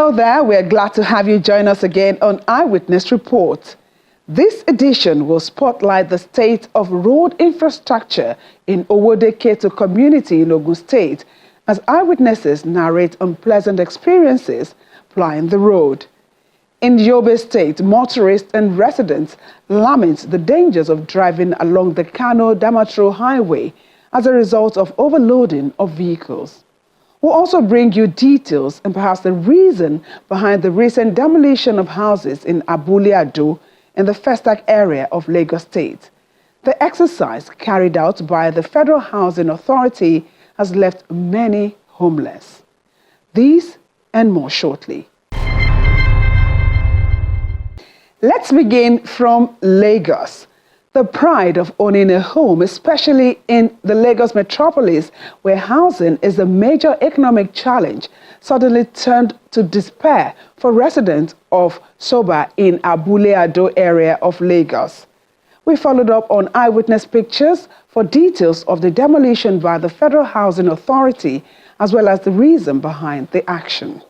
Hello there, we're glad to have you join us again on Eyewitness Report. This edition will spotlight the state of road infrastructure in Owode-Ketu community in Ogun State as eyewitnesses narrate unpleasant experiences plying the road. In Yobe State, motorists and residents lament the dangers of driving along the Kano Damaturu Highway as a result of overloading of vehicles. We'll also bring you details and perhaps the reason behind the recent demolition of houses in Abule-Ado in the Festac area of Lagos State. The exercise carried out by the Federal Housing Authority has left many homeless. These and more shortly. Let's begin from Lagos. The pride of owning a home, especially in the Lagos metropolis, where housing is a major economic challenge, suddenly turned to despair for residents of Soba in Abule-Ado area of Lagos. We followed up on eyewitness pictures for details of the demolition by the Federal Housing Authority, as well as the reason behind the action.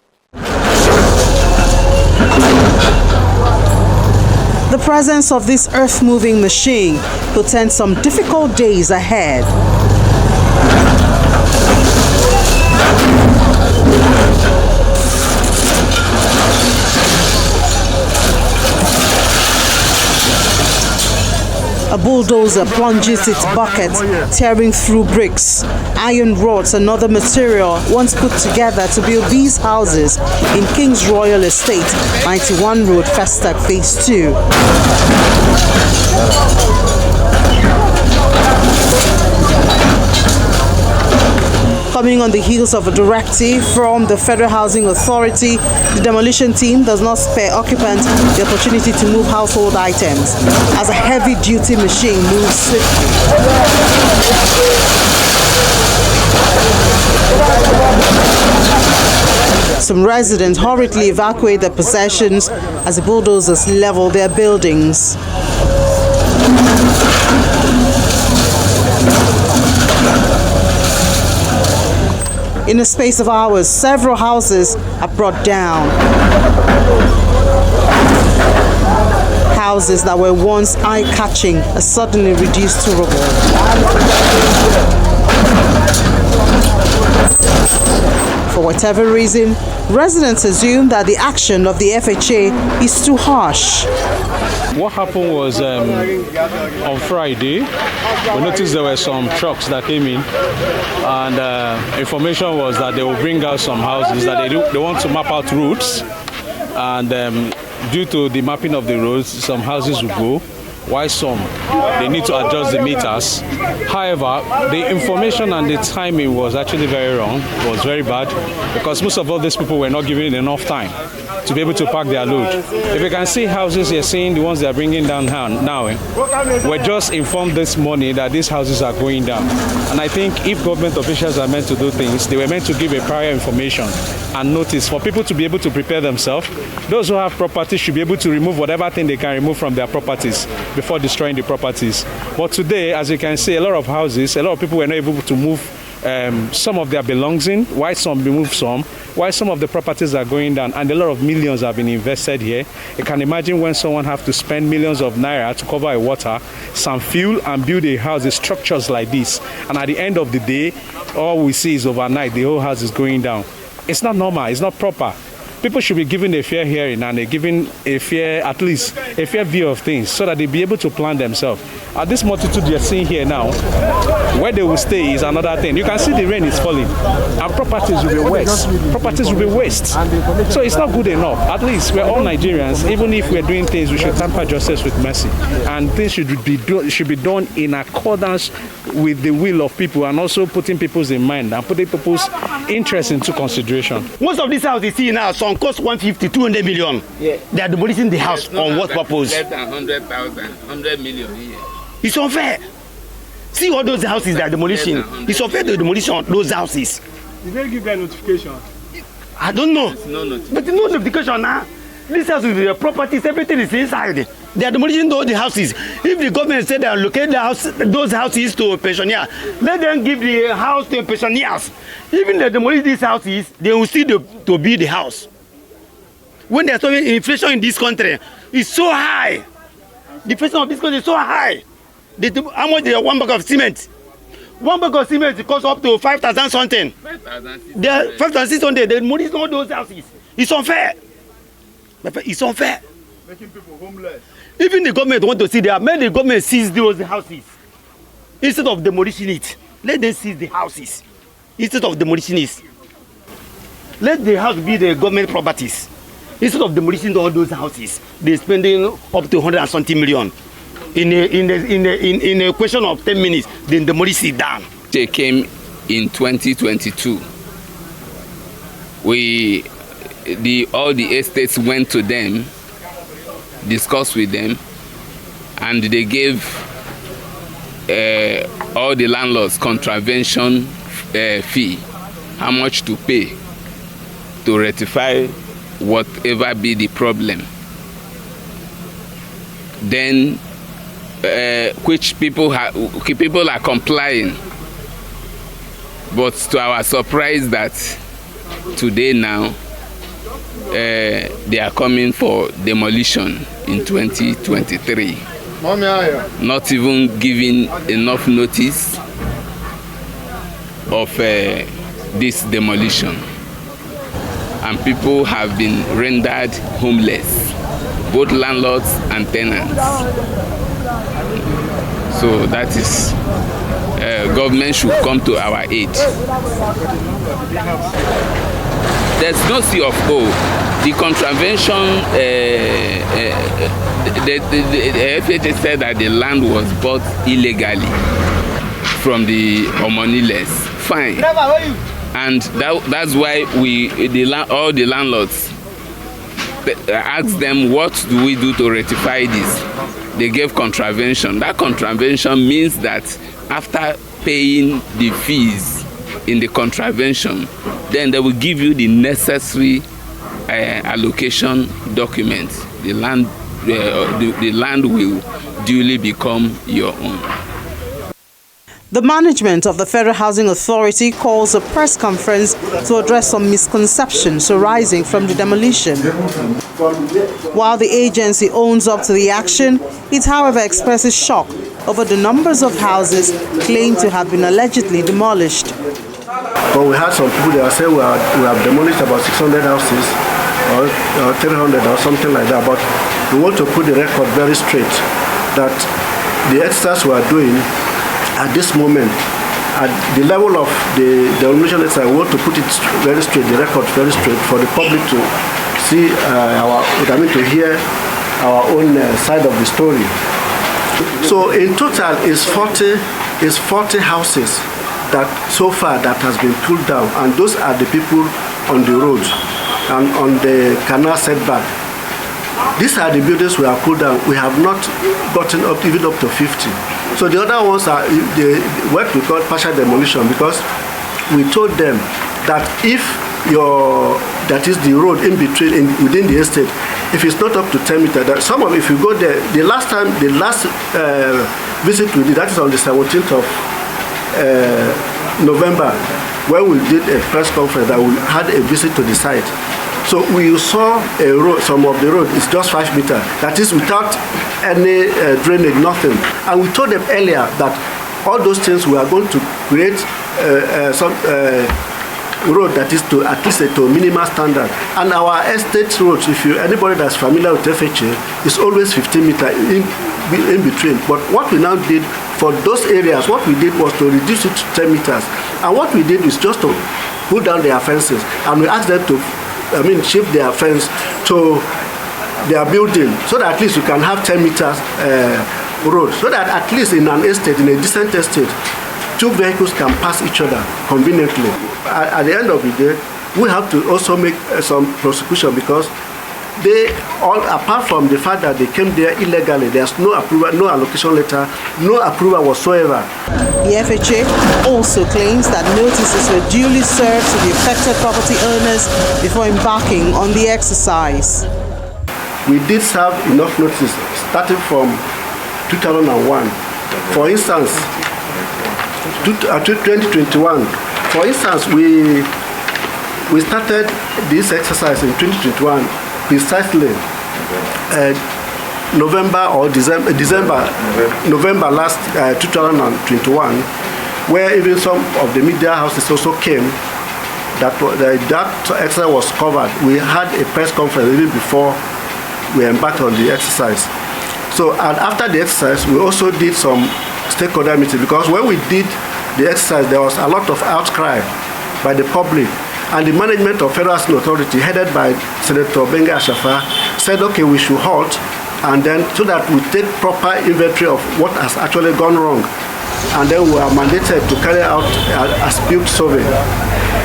The presence of this earth-moving machine portends some difficult days ahead. A bulldozer plunges its bucket, tearing through bricks, iron rods and other material once put together to build these houses in King's Royal Estate, 91 Road, Festac Phase 2. Coming on the heels of a directive from the Federal Housing Authority, the demolition team does not spare occupants the opportunity to move household items as a heavy-duty machine moves swiftly. Some residents hurriedly evacuate their possessions as the bulldozers level their buildings. In a space of hours, several houses are brought down. Houses that were once eye-catching are suddenly reduced to rubble. For whatever reason, residents assume that the action of the FHA is too harsh. What happened was on Friday, we noticed there were some trucks that came in, and information was that they will bring out some houses that they want to map out routes, and due to the mapping of the roads, some houses will go, while some they need to adjust the meters. However, the information and the timing was actually very wrong. It was very bad because most of all these people were not given enough time to be able to pack their load. If you can see houses you're seeing, the ones they are bringing down now, we're just informed this morning that these houses are going down. And I think if government officials are meant to do things, they were meant to give a prior information and notice for people to be able to prepare themselves. Those who have properties should be able to remove whatever thing they can remove from their properties before destroying the properties. But today, as you can see, a lot of houses, a lot of people were not able to move some of their belongings, while some remove some, while some of the properties are going down, and a lot of millions have been invested here. You can imagine when someone have to spend millions of naira to cover a water, some fuel, and build a house, structures like this, and at the end of the day, all we see is overnight the whole house is going down. It's not normal, it's not proper. People should be given a fair hearing and given a fair, at least a fair view of things so that they be able to plan themselves. At this multitude you're seeing here now, where they will stay is another thing. You can see the rain is falling and properties will be waste. Properties will be waste. So it's not good enough. At least we're all Nigerians. Even if we're doing things, we should temper justice with mercy. And things should be done in accordance with the will of people and also putting people's in mind and putting people's interests into consideration. Most of these houses you see now, some cost 150, 200 million. Yeah. They are demolishing the house on what purpose? Less than 100,000, 100 million here. It's unfair. See all those houses they are demolishing. It's unfair to demolish those houses. Did they give them notification? I don't know. No notification. But no notification now. This house with the properties, everything is inside. They are demolishing all the houses. If the government said they allocate those houses to pensioners, let them give the house to pensioners. Even if they demolish these houses, they will still to build the house. When there's so much inflation in this country, it's so high. The inflation of this country is so high. How much is 1 bag of cement? 1 bag of cement costs up to 5,000 something. 5,600. The money is not those houses. It's unfair. It's unfair. Making people homeless. Even the government want to see that. Make the government seize those houses instead of demolishing it. Let them seize the houses instead of demolishing it. Let the house be the government properties instead of demolishing all those houses. They're spending up to 100 and something million. In a question of 10 minutes, then demolish it down. They came in 2022. All the estates went to them, discussed with them, and they gave all the landlords contravention fee, how much to pay to rectify whatever be the problem. Then which people are complying, but to our surprise that today now they are coming for demolition in 2023, not even giving enough notice of this demolition, and people have been rendered homeless, both landlords and tenants. So that is, government should come to our aid. There's no C of O. The contravention, the FHA said that the land was bought illegally from the Omoniles. Fine. And that's why all the landlords asked them, what do we do to rectify this? They gave contravention. That contravention means that after paying the fees in the contravention, then they will give you the necessary allocation documents. The land will duly become your own. The management of the Federal Housing Authority calls a press conference to address some misconceptions arising from the demolition. While the agency owns up to the action, it however expresses shock over the numbers of houses claimed to have been allegedly demolished. But we had some people that say we have demolished about 600 houses or 300 or something like that. But we want to put the record very straight that the exercise we are doing at this moment, at the level of the demolition exercise, we want to put it very straight, the record very straight for the public to see to hear our own side of the story. So in total is 40 houses that so far that has been pulled down, and those are the people on the road and on the canal setback. These are the buildings we have pulled down. We have not gotten even up to 50. So the other ones are what we call partial demolition, because we told them that if that is the road in between within the estate, if it's not up to 10 meters, that if you go there, the last visit we did, that is on the 17th of November, when we did a press conference that we had a visit to the site. So we saw a road, some of the road is just 5 meters. That is without any drainage, nothing. And we told them earlier that all those things we are going to create some road that is to at least to a minimal standard. And our estate roads, anybody that's familiar with FHA, is always 15 meters in between. But what we now did for those areas, what we did was to reduce it to 10 meters. And what we did is just to put down their fences, and we asked them to shift their fence to their building, so that at least you can have 10 meters road, so that at least in an estate, in a decent estate, 2 vehicles can pass each other conveniently. At the end of the day, we have to also make some prosecution, because they all, apart from the fact that they came there illegally, there's no approval, no allocation letter, no approval whatsoever. The FHA also claims that notices were duly served to the affected property owners before embarking on the exercise. We did serve enough notice starting from 2001. For instance, 2021. For instance, we started this exercise in 2021 precisely November last 2021, where even some of the media houses also came. That exercise was covered. We had a press conference even before we embarked on the exercise. So, and after the exercise, we also did some stakeholder meeting, because when we did the exercise, there was a lot of outcry by the public, and the management of Federal Housing Authority, headed by Senator Benga Ashafa, said, okay, we should halt, and then so that we take proper inventory of what has actually gone wrong, and then we are mandated to carry out a built survey.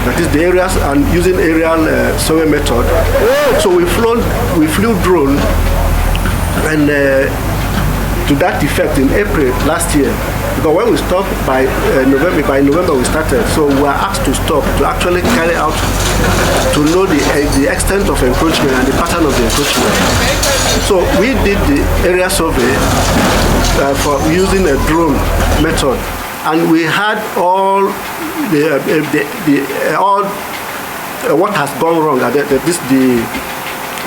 That is the areas, and using aerial survey method. So we flew drone, and to that effect in April last year. Because when we stopped by November we started. So we were asked to stop to actually carry out, to know the extent of encroachment and the pattern of the encroachment. So we did the area survey for using a drone method, and we had all what has gone wrong.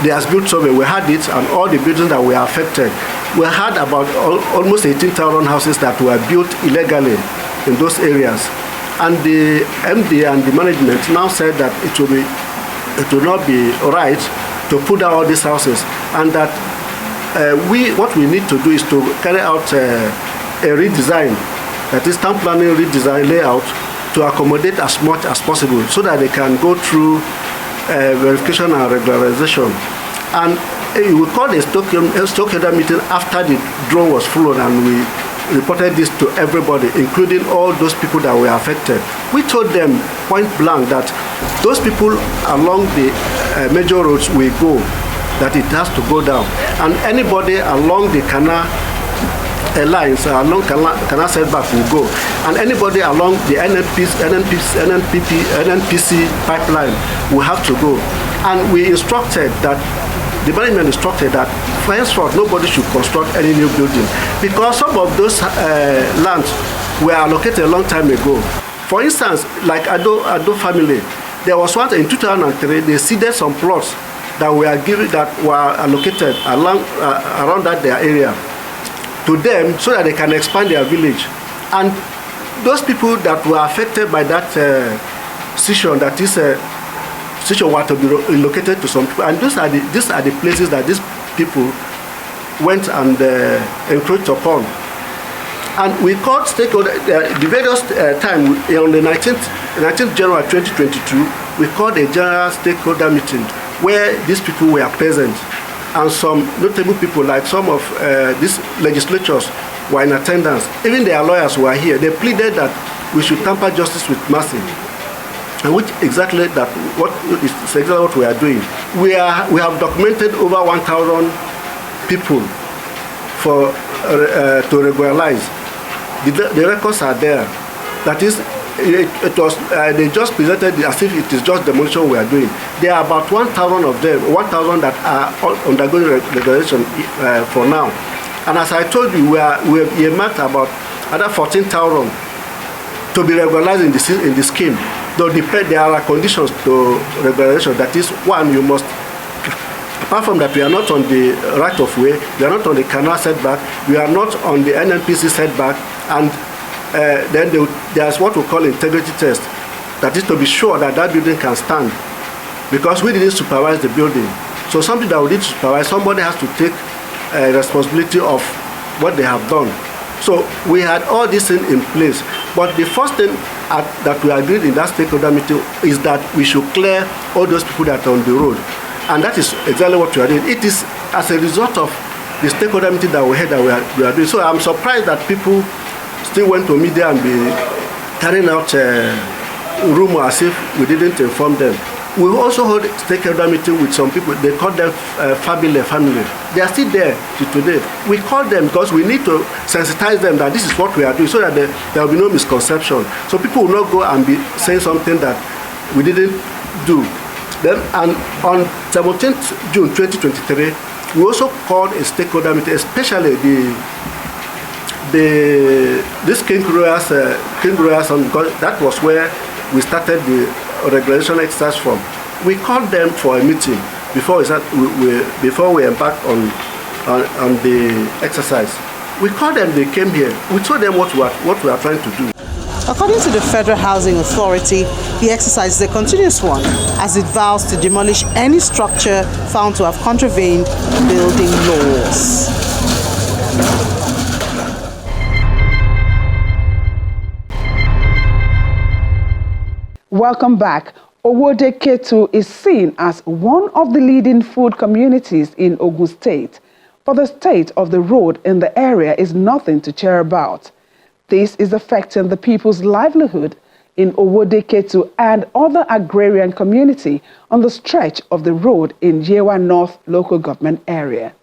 The as-built survey, we had it, and all the buildings that were affected. We had about almost 18,000 houses that were built illegally in those areas. And the MD and the management now said that it will not be right to put down all these houses, and that what we need to do is to carry out a redesign, that is town planning redesign layout, to accommodate as much as possible, so that they can go through verification and regularization. And we called a stakeholder meeting after the drone was flown, and we reported this to everybody, including all those people that were affected. We told them point blank that those people along the major roads will go, that it has to go down, and anybody along the canal lines, along canal setback will go, and anybody along the NNPC pipeline will have to go. And we instructed that, the management instructed that henceforth nobody should construct any new building, because some of those lands were allocated a long time ago. For instance, like Ado family, there was one in 2003, they ceded some plots that were allocated around their area to them, so that they can expand their village. And those people that were affected by that decision, that is decision were to be relocated to some people, and these are the places that these people went and encroached upon. And we called stakeholders, the various time on the 19th January 2022, we called a general stakeholder meeting where these people were present, and some notable people, like some of these legislatures, were in attendance. Even their lawyers were here. They pleaded that we should temper justice with mercy, and which exactly what we are doing. We have documented over 1,000 people to regularize. The records are there. That is, it was they just presented it as if it is just demolition we are doing. There are about 1,000 of them, 1,000 that are undergoing regulation for now. And as I told you, we have earmarked about other 14,000 to be regularized in the scheme. Though there are conditions to regularization. That is, one, you must, apart from that, we are not on the right of way, we are not on the canal setback, we are not on the NNPC setback, and then there's what we call integrity test. That is to be sure that building can stand, because we didn't supervise the building. So something that we need to supervise, somebody has to take responsibility of what they have done. So we had all these things in place. But the first thing that we agreed in that stakeholder meeting is that we should clear all those people that are on the road. And that is exactly what we are doing. It is as a result of the stakeholder meeting that we had that we are doing. So I'm surprised that people still went to media and be carrying out rumor as if we didn't inform them. We also hold stakeholder meeting with some people. They call them family. They are still there till today. We call them because we need to sensitize them that this is what we are doing, so that there will be no misconception. So people will not go and be saying something that we didn't do. Then, and on 17th June 2023, we also called a stakeholder meeting, especially this King Royals, because that was where we started the regulation exercise from. We called them for a meeting, before we embarked on the exercise. We called them, they came here. We told them what we are trying to do. According to the Federal Housing Authority, the exercise is a continuous one as it vows to demolish any structure found to have contravened building laws. Welcome back. Owode Ketu is seen as one of the leading food communities in Ogun State. But the state of the road in the area is nothing to cheer about. This is affecting the people's livelihood in Owode Ketu and other agrarian community on the stretch of the road in Yewa North local government area.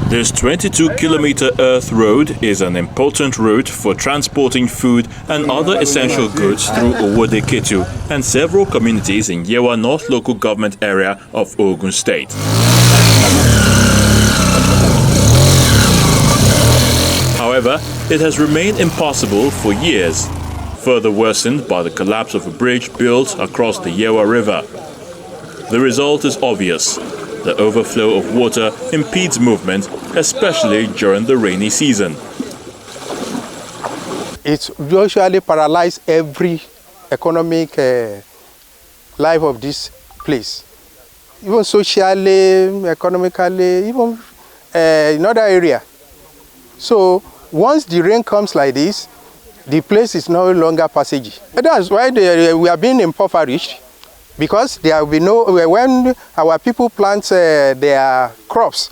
This 22-kilometer earth road is an important route for transporting food and other essential goods through Owode Ketu and several communities in Yewa North local government area of Ogun State. However, it has remained impassable for years, further worsened by the collapse of a bridge built across the Yewa River. The result is obvious. The overflow of water impedes movement, especially during the rainy season. It usually paralyzes every economic life of this place, even socially, economically, even in other area. So once the rain comes like this, the place is no longer passage. That's why we are being impoverished. Because there will be no, when our people plant their crops,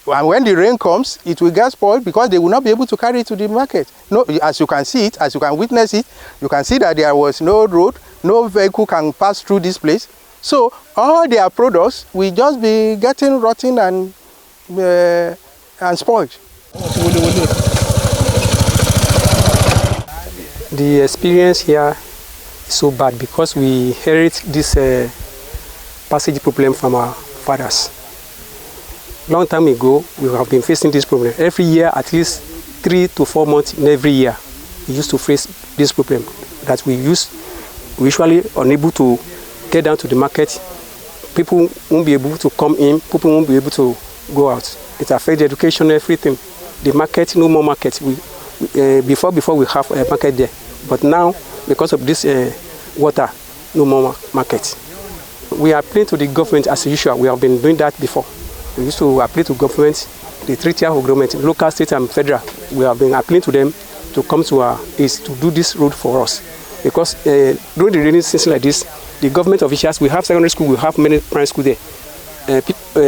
and when the rain comes, it will get spoiled because they will not be able to carry it to the market. No, as you can see it, as you can witness it, you can see that there was no road, no vehicle can pass through this place. So all their products will just be getting rotten and spoiled. The experience here so bad because we inherit this passage problem from our fathers. Long time ago, we have been facing this problem. Every year, at least 3 to 4 months in every year, we used to face this problem that we usually unable to get down to the market. People won't be able to come in, people won't be able to go out. It affects education, everything. The market, no more market. Before we have a market there, but now, because of this water, no more market. We are appealing to the government as usual. We have been doing that before. We used to appeal to government, the three-tier of government, local, state, and federal. We have been appealing to them to come to our aid to do this road for us. Because during the rainy season like this, the government officials, we have secondary school, we have many primary school there.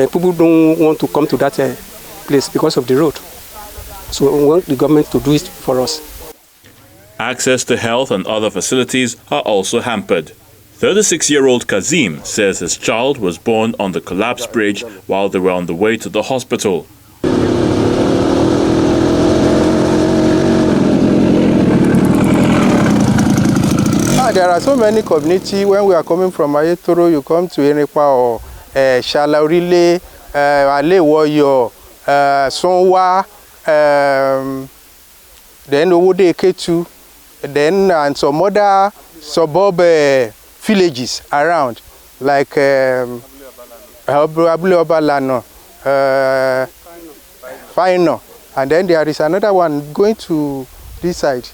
People don't want to come to that place because of the road. So we want the government to do it for us. Access to health and other facilities are also hampered. 36-year-old Kazim says his child was born on the collapsed bridge while they were on the way to the hospital. There are so many communities. When we are coming from Ayetoro, you come to Enepa or Shalaurile, Alewoyo, Sonwa, then Owode Ketu, then and some other suburb villages around, like Abuleobalano, Fino, and then there is another one going to this side.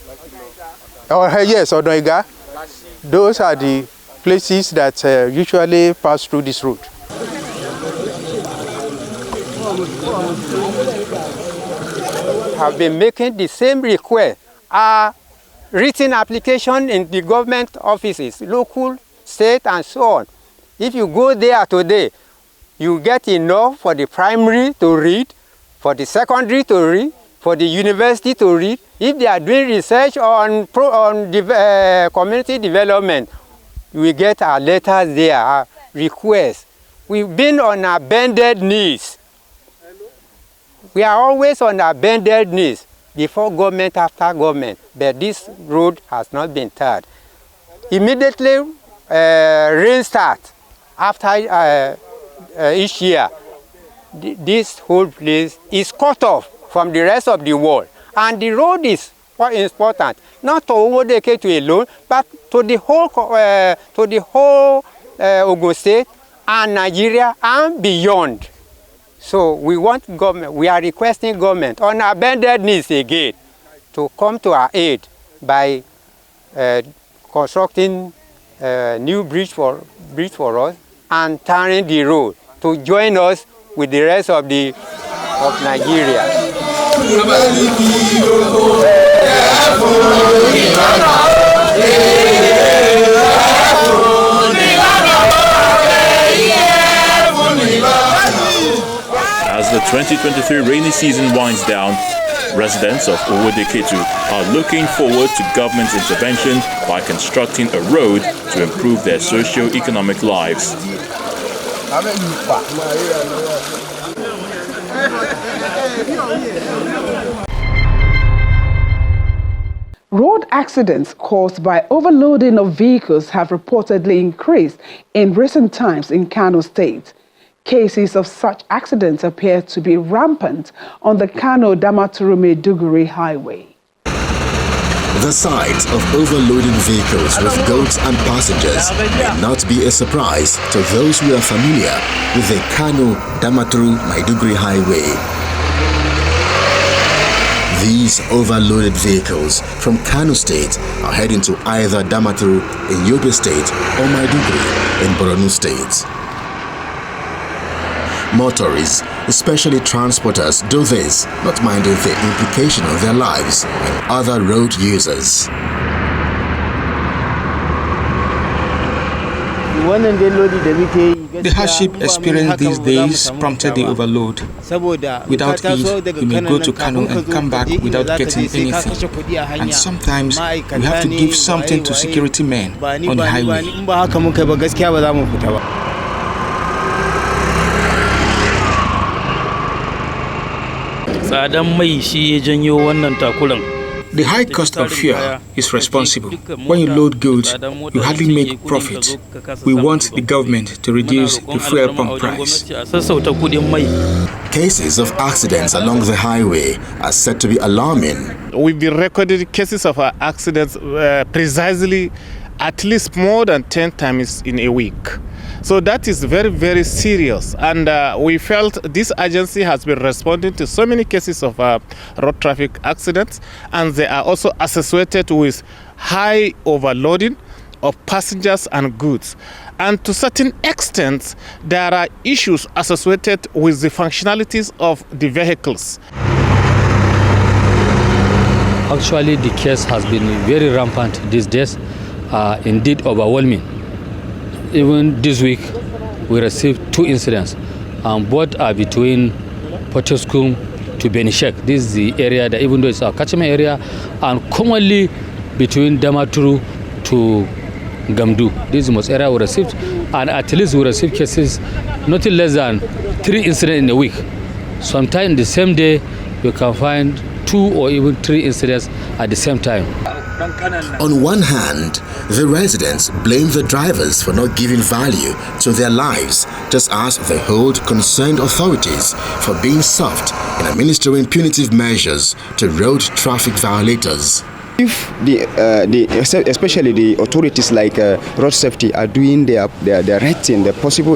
Oh yes, Odoiga. Those are the places that usually pass through this route. Have been making the same request. Written application in the government offices, local, state, and so on. If you go there today, you get enough for the primary to read, for the secondary to read, for the university to read. If they are doing research on community development, we get our letters there, our requests. We've been on our bended knees. We are always on our bended knees, before government, after government, but this road has not been tarred. Immediately, rain starts after each year. This whole place is cut off from the rest of the world, and the road is important, not to Owodeke to alone, but to the whole Ogun State and Nigeria and beyond. So we want government, we are requesting government on our bended knees again to come to our aid by constructing a new bridge for us and tarring the road to join us with the rest of Nigeria. As the 2023 rainy season winds down, residents of Owodeketu are looking forward to government intervention by constructing a road to improve their socio-economic lives. Road accidents caused by overloading of vehicles have reportedly increased in recent times in Kano State. Cases of such accidents appear to be rampant on the Kano-Damaturu Highway. The sight of overloading vehicles with goods and passengers may not be a surprise to those who are familiar with the Kano-Damaturu Highway. These overloaded vehicles from Kano State are heading to either Damaturu in Yobe State or Maiduguri in Borno State. Motorists, especially transporters, do this, not minding the implication on their lives and other road users. The hardship experienced these days prompted the overload. Without it, we may go to Kano and come back without getting anything. And sometimes we have to give something to security men on the highway. The high cost of fuel is responsible. When you load goods, you hardly make profit. We want the government to reduce the fuel pump price. Cases of accidents along the highway are said to be alarming. We've been recording cases of accidents precisely at least more than 10 times in a week. So that is very, very serious. And we felt this agency has been responding to so many cases of road traffic accidents, and they are also associated with high overloading of passengers and goods. And to a certain extent, there are issues associated with the functionalities of the vehicles. Actually, the case has been very rampant these days, indeed overwhelming. Even this week, we received 2 incidents, both are between Potoskum to Benishek. This is the area that, even though it's our catchment area, and commonly between Damaturu to Gamdu. This is the most area we received, and at least we received cases not less than 3 incidents in a week. Sometimes the same day, you can find 2 or even 3 incidents at the same time. On one hand, the residents blame the drivers for not giving value to their lives, just as they hold concerned authorities for being soft in administering punitive measures to road traffic violators. If especially the authorities like road safety are doing their right thing, the possible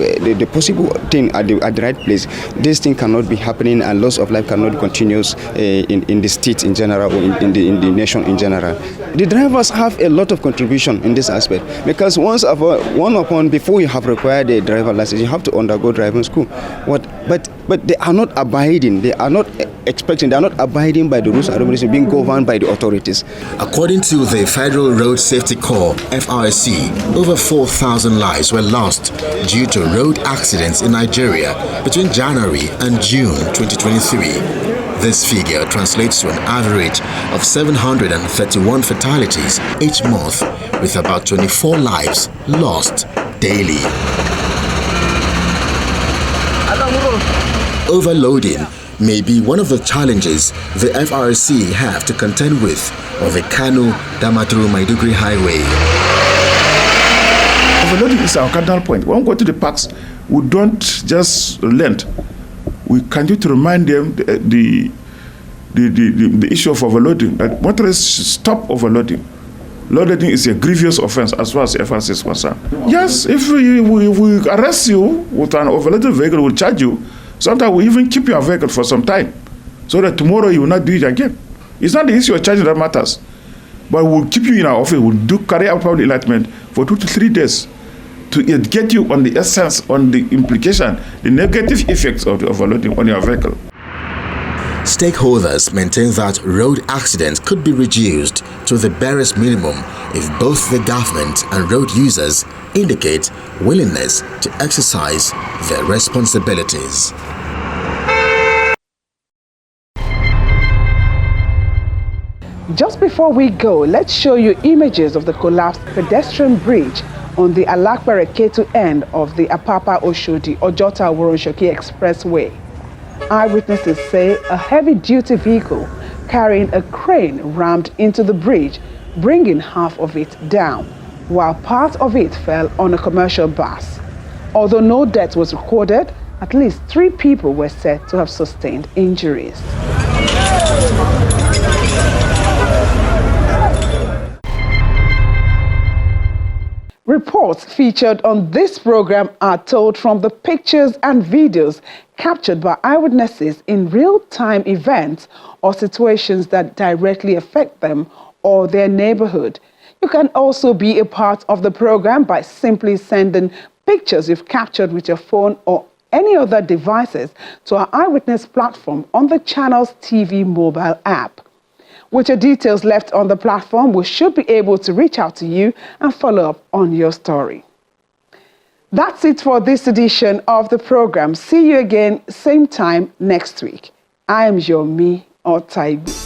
thing at the right place, this thing cannot be happening, and loss of life cannot continue in the state in general, or in the nation in general. The drivers have a lot of contribution in this aspect, because before you have required a driver license, you have to undergo driving school. But they are not abiding. They are not expecting. They are not abiding by the rules and regulations being governed by the authorities. According to the Federal Road Safety Corps, FRC, over 4,000 lives were lost due to road accidents in Nigeria between January and June 2023. This figure translates to an average of 731 fatalities each month, with about 24 lives lost daily. Overloading may be one of the challenges the FRC have to contend with on the Kano-Damaturu Highway. Overloading is our cardinal point. When we go to the parks, we don't just relent. We continue to remind them the the issue of overloading, that motorists should stop overloading. Loading is a grievous offense as far as FRC is concerned. Yes, if we arrest you with an overloaded vehicle, we'll charge you. Sometimes we even keep your vehicle for some time so that tomorrow you will not do it again. It's not the issue of charging that matters. But we'll keep you in our office, we'll carry out public enlightenment for 2 to 3 days to get you on the essence, on the implication, the negative effects of the overloading on your vehicle. Stakeholders maintain that road accidents could be reduced to the barest minimum if both the government and road users indicate willingness to exercise their responsibilities. Just before we go, let's show you images of the collapsed pedestrian bridge on the Alakpere-Ketu end of the Apapa-Oshodi-Ojota-Woronshoki Expressway. Eyewitnesses say a heavy-duty vehicle carrying a crane rammed into the bridge, bringing half of it down, while part of it fell on a commercial bus. Although no death was recorded, at least 3 people were said to have sustained injuries. Reports featured on this program are told from the pictures and videos captured by eyewitnesses in real-time events or situations that directly affect them or their neighborhood. You can also be a part of the program by simply sending pictures you've captured with your phone or any other devices to our Eyewitness platform on the channel's TV mobile app. With your details left on the platform, we should be able to reach out to you and follow up on your story. That's it for this edition of the program. See you again, same time next week. I am Yomi Otaibi.